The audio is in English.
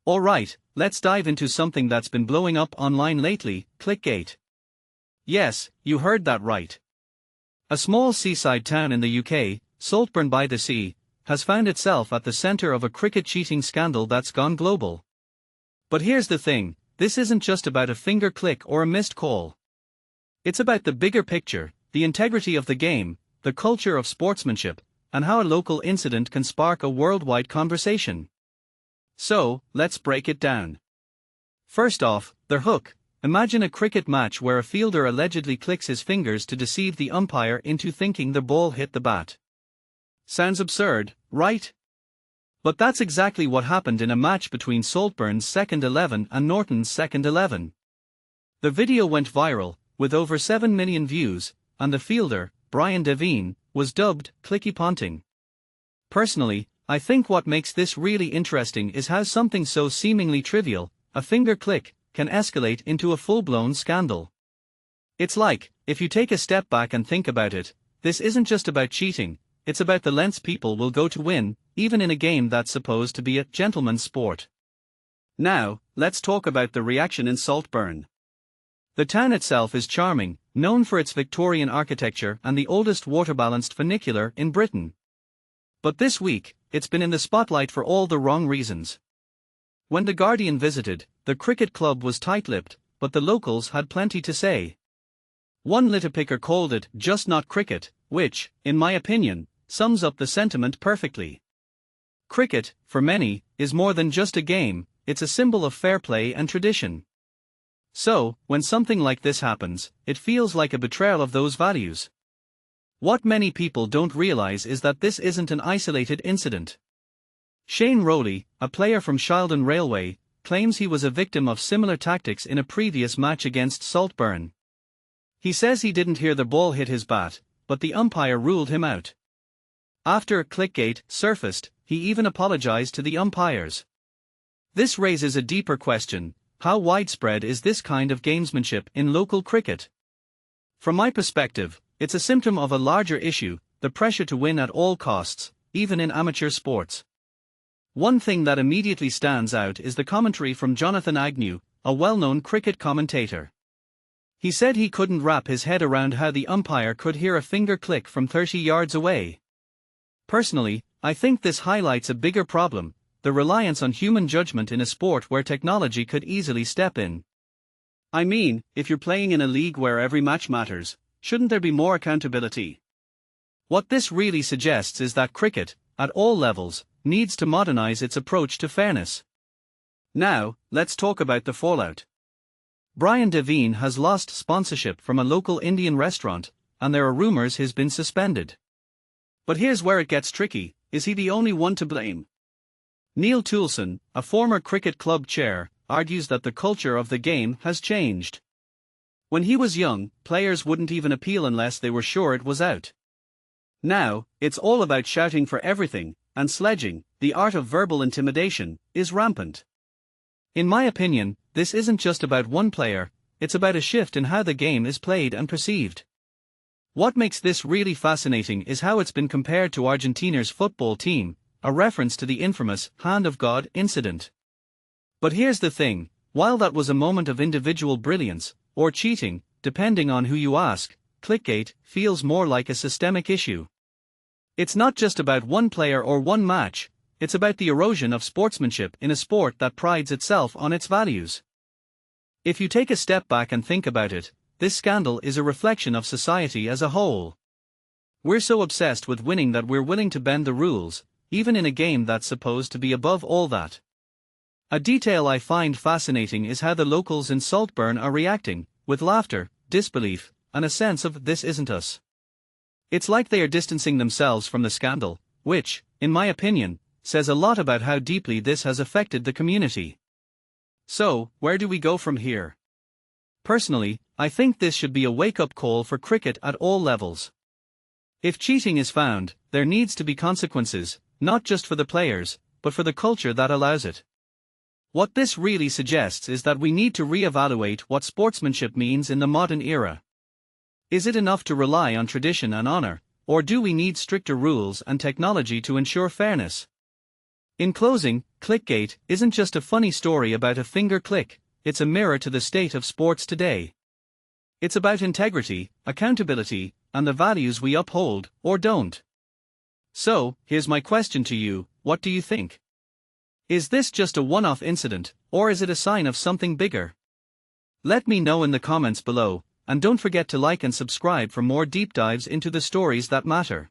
Alright, let's dive into something that's been blowing up online lately, Clickgate. Yes, you heard that right. A small seaside town in the UK, Saltburn-by-the-Sea, has found itself at the centre of a cricket cheating scandal that's gone global. But here's the thing, this isn't just about a finger click or a missed call. It's about the bigger picture, the integrity of the game, the culture of sportsmanship, and how a local incident can spark a worldwide conversation. So, let's break it down. First off, the hook. Imagine a cricket match where a fielder allegedly clicks his fingers to deceive the umpire into thinking the ball hit the bat. Sounds absurd, right? But that's exactly what happened in a match between Saltburn's second 11 and Norton's second 11. The video went viral, with over 7 million views, and the fielder, Brian Devine, was dubbed Clicky Ponting. Personally, I think what makes this really interesting is how something so seemingly trivial, a finger click, can escalate into a full-blown scandal. It's like, if you take a step back and think about it, this isn't just about cheating, it's about the lengths people will go to win, even in a game that's supposed to be a gentleman's sport. Now, let's talk about the reaction in Saltburn. The town itself is charming, known for its Victorian architecture and the oldest water-balanced funicular in Britain. But this week, it's been in the spotlight for all the wrong reasons. When The Guardian visited, the cricket club was tight-lipped, but the locals had plenty to say. One litterpicker called it just not cricket, which, in my opinion, sums up the sentiment perfectly. Cricket, for many, is more than just a game, it's a symbol of fair play and tradition. So, when something like this happens, it feels like a betrayal of those values. What many people don't realize is that this isn't an isolated incident. Shane Rowley, a player from Shildon Railway, claims he was a victim of similar tactics in a previous match against Saltburn. He says he didn't hear the ball hit his bat, but the umpire ruled him out. After Clickgate surfaced, he even apologized to the umpires. This raises a deeper question: how widespread is this kind of gamesmanship in local cricket? From my perspective, it's a symptom of a larger issue, the pressure to win at all costs, even in amateur sports. One thing that immediately stands out is the commentary from Jonathan Agnew, a well-known cricket commentator. He said he couldn't wrap his head around how the umpire could hear a finger click from 30 yards away. Personally, I think this highlights a bigger problem: the reliance on human judgment in a sport where technology could easily step in. I mean, if you're playing in a league where every match matters, shouldn't there be more accountability? What this really suggests is that cricket, at all levels, needs to modernize its approach to fairness. Now, let's talk about the fallout. Brian Devine has lost sponsorship from a local Indian restaurant, and there are rumors he's been suspended. But here's where it gets tricky: is he the only one to blame? Neil Toulson, a former cricket club chair, argues that the culture of the game has changed. When he was young, players wouldn't even appeal unless they were sure it was out. Now, it's all about shouting for everything, and sledging, the art of verbal intimidation, is rampant. In my opinion, this isn't just about one player, it's about a shift in how the game is played and perceived. What makes this really fascinating is how it's been compared to Argentina's football team, a reference to the infamous Hand of God incident. But here's the thing: while that was a moment of individual brilliance, or cheating, depending on who you ask, Clickgate feels more like a systemic issue. It's not just about one player or one match, it's about the erosion of sportsmanship in a sport that prides itself on its values. If you take a step back and think about it, this scandal is a reflection of society as a whole. We're so obsessed with winning that we're willing to bend the rules, even in a game that's supposed to be above all that. A detail I find fascinating is how the locals in Saltburn are reacting, with laughter, disbelief, and a sense of "this isn't us." It's like they are distancing themselves from the scandal, which, in my opinion, says a lot about how deeply this has affected the community. So, where do we go from here? Personally, I think this should be a wake-up call for cricket at all levels. If cheating is found, there needs to be consequences, not just for the players, but for the culture that allows it. What this really suggests is that we need to re-evaluate what sportsmanship means in the modern era. Is it enough to rely on tradition and honor, or do we need stricter rules and technology to ensure fairness? In closing, Clickgate isn't just a funny story about a finger click, it's a mirror to the state of sports today. It's about integrity, accountability, and the values we uphold, or don't. So, here's my question to you: what do you think? Is this just a one-off incident, or is it a sign of something bigger? Let me know in the comments below, and don't forget to like and subscribe for more deep dives into the stories that matter.